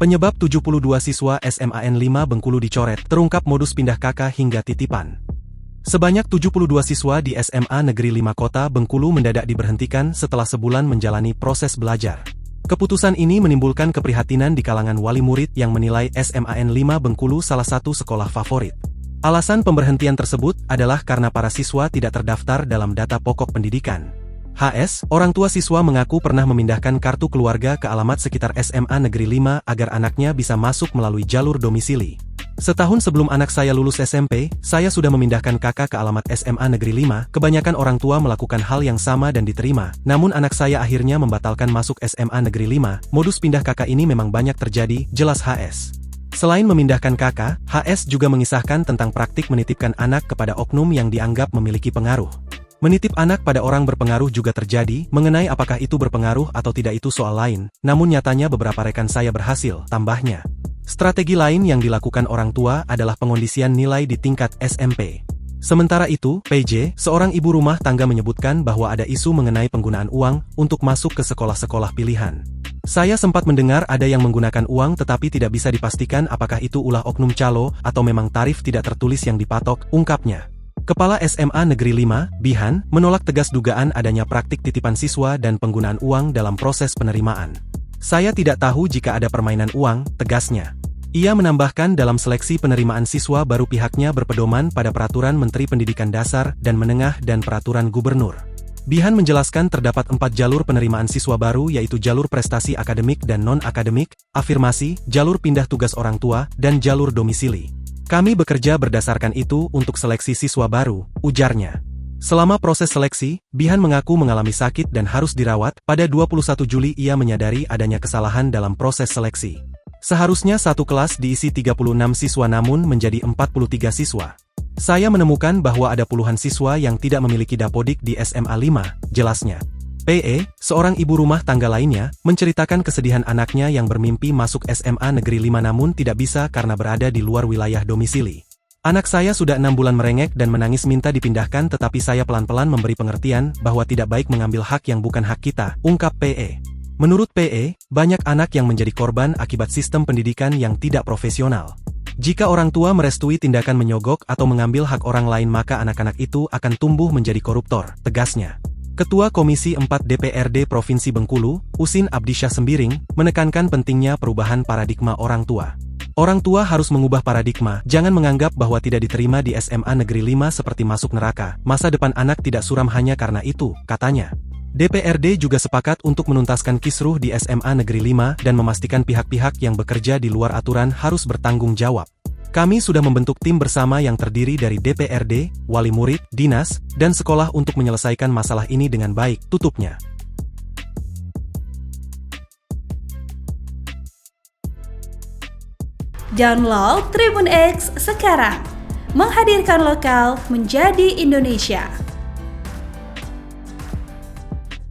Penyebab 72 siswa SMAN 5 Bengkulu dicoret, terungkap modus pindah KK hingga titipan. Sebanyak 72 siswa di SMA Negeri 5 Kota Bengkulu mendadak diberhentikan setelah sebulan menjalani proses belajar. Keputusan ini menimbulkan keprihatinan di kalangan wali murid yang menilai SMAN 5 Bengkulu salah satu sekolah favorit. Alasan pemberhentian tersebut adalah karena para siswa tidak terdaftar dalam data pokok pendidikan. HS, orang tua siswa mengaku pernah memindahkan kartu keluarga ke alamat sekitar SMA Negeri 5 agar anaknya bisa masuk melalui jalur domisili. Setahun sebelum anak saya lulus SMP, saya sudah memindahkan kakak ke alamat SMA Negeri 5. Kebanyakan orang tua melakukan hal yang sama dan diterima, namun anak saya akhirnya membatalkan masuk SMA Negeri 5. Modus pindah kakak ini memang banyak terjadi, jelas HS. Selain memindahkan kakak, HS juga mengisahkan tentang praktik menitipkan anak kepada oknum yang dianggap memiliki pengaruh. Menitip anak pada orang berpengaruh juga terjadi, mengenai apakah itu berpengaruh atau tidak itu soal lain, namun nyatanya beberapa rekan saya berhasil, tambahnya. Strategi lain yang dilakukan orang tua adalah pengondisian nilai di tingkat SMP. Sementara itu, PJ, seorang ibu rumah tangga menyebutkan bahwa ada isu mengenai penggunaan uang untuk masuk ke sekolah-sekolah pilihan. Saya sempat mendengar ada yang menggunakan uang tetapi tidak bisa dipastikan apakah itu ulah oknum calo atau memang tarif tidak tertulis yang dipatok, ungkapnya. Kepala SMA Negeri 5, Bihan, menolak tegas dugaan adanya praktik titipan siswa dan penggunaan uang dalam proses penerimaan. Saya tidak tahu jika ada permainan uang, tegasnya. Ia menambahkan dalam seleksi penerimaan siswa baru pihaknya berpedoman pada Peraturan Menteri Pendidikan Dasar dan Menengah dan Peraturan Gubernur. Bihan menjelaskan terdapat 4 jalur penerimaan siswa baru yaitu jalur prestasi akademik dan non-akademik, afirmasi, jalur pindah tugas orang tua, dan jalur domisili. Kami bekerja berdasarkan itu untuk seleksi siswa baru, ujarnya. Selama proses seleksi, Bihan mengaku mengalami sakit dan harus dirawat. Pada 21 Juli ia menyadari adanya kesalahan dalam proses seleksi. Seharusnya satu kelas diisi 36 siswa namun menjadi 43 siswa. Saya menemukan bahwa ada puluhan siswa yang tidak memiliki dapodik di SMA 5, jelasnya. PE, seorang ibu rumah tangga lainnya, menceritakan kesedihan anaknya yang bermimpi masuk SMA Negeri 5 namun tidak bisa karena berada di luar wilayah domisili. Anak saya sudah 6 bulan merengek dan menangis minta dipindahkan tetapi saya pelan-pelan memberi pengertian bahwa tidak baik mengambil hak yang bukan hak kita, ungkap PE. Menurut PE, banyak anak yang menjadi korban akibat sistem pendidikan yang tidak profesional. Jika orang tua merestui tindakan menyogok atau mengambil hak orang lain maka anak-anak itu akan tumbuh menjadi koruptor, tegasnya. Ketua Komisi 4 DPRD Provinsi Bengkulu, Usin Abdisyah Sembiring, menekankan pentingnya perubahan paradigma orang tua. Orang tua harus mengubah paradigma, jangan menganggap bahwa tidak diterima di SMA Negeri 5 seperti masuk neraka. Masa depan anak tidak suram hanya karena itu, katanya. DPRD juga sepakat untuk menuntaskan kisruh di SMA Negeri 5 dan memastikan pihak-pihak yang bekerja di luar aturan harus bertanggung jawab. Kami sudah membentuk tim bersama yang terdiri dari DPRD, wali murid, dinas, dan sekolah untuk menyelesaikan masalah ini dengan baik, tutupnya. Download Tribun X sekarang, menghadirkan lokal menjadi Indonesia.